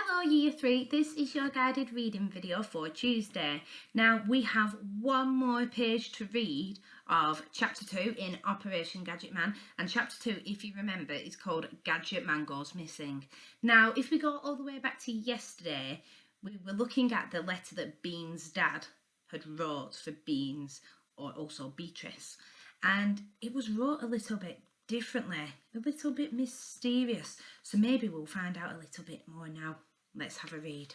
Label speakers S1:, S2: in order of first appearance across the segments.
S1: Hello Year 3, this is your guided reading video for Tuesday. Now we have one more page to read of Chapter 2 in Operation Gadget Man, and Chapter 2, if you remember, is called Gadget Man Goes Missing. Now if we go all the way back to yesterday, we were looking at the letter that Bean's dad had wrote for Beans, or also Beatrice, and it was wrote a little bit differently, a little bit mysterious, so maybe we'll find out a little bit more now. Let's have a read.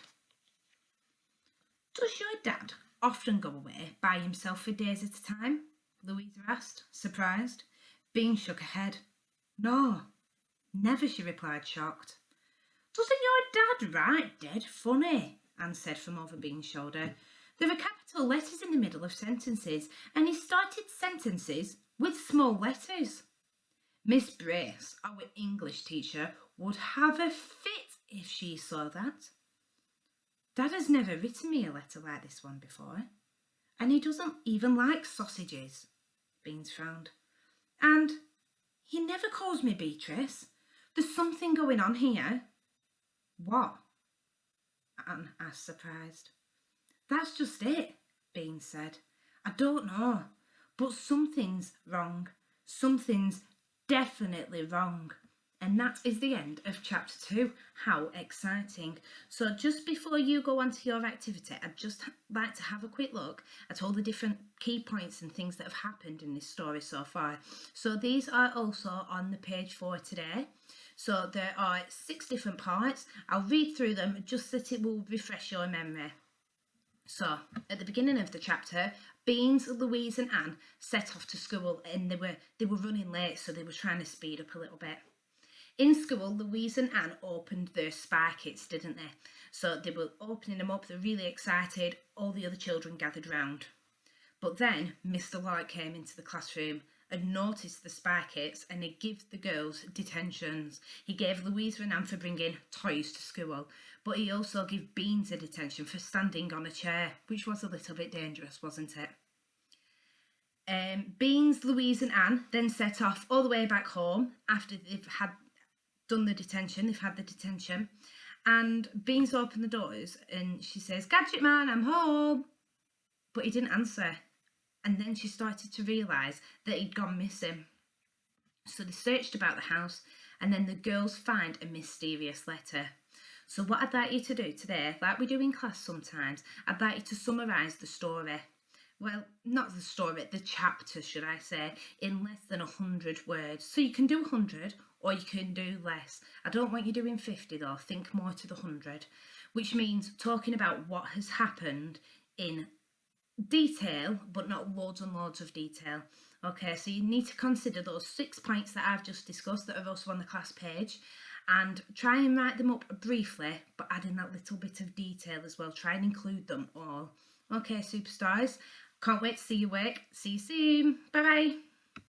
S1: Does your dad often go away by himself for days at a time? Louisa asked, surprised. Bean shook her head. No, never, she replied, shocked. Doesn't your dad write dead funny? Anne said from over Bean's shoulder. There are capital letters in the middle of sentences, and he started sentences with small letters. Miss Brace, our English teacher, would have a fit if she saw that. Dad has never written me a letter like this one before, and he doesn't even like sausages, Beans frowned. And he never calls me Beatrice. There's something going on here. What? Anne asked, surprised. That's just it, Beans said. I don't know, but something's wrong. Something's definitely wrong. And that is the end of Chapter 2. How exciting. So just before you go on to your activity, I'd just like to have a quick look at all the different key points and things that have happened in this story so far. So these are also on the page for today. So there are 6 different parts. I'll read through them just so that it will refresh your memory. So at the beginning of the chapter, Beans, Louise and Anne set off to school, and they were running late, so they were trying to speed up a little bit. In school, Louise and Anne opened their spy kits, didn't they? So they were opening them up, they're really excited, all the other children gathered round. But then Mr. Lloyd came into the classroom and noticed the spy kits, and he gave the girls detentions. He gave Louisa and Anne for bringing toys to school, but he also gave Beans a detention for standing on a chair, which was a little bit dangerous, wasn't it? Beans, Louise and Anne then set off all the way back home after they've had done the detention, and Beans opened the doors and she says, Gadget Man, I'm home. But he didn't answer. And then she started to realise that he'd gone missing. So they searched about the house, and then the girls find a mysterious letter. So what I'd like you to do today, like we do in class sometimes, I'd like you to summarise the story. Well, not the story, the chapter, should I say, in less than 100 words. So you can do 100 or you can do less. I don't want you doing 50 though, think more to the 100, which means talking about what has happened in detail, but not loads and loads of detail. Okay, so you need to consider those 6 points that I've just discussed that are also on the class page, and try and write them up briefly, but add in that little bit of detail as well. Try and include them all. Okay, superstars, can't wait to see your work. See you soon. Bye bye.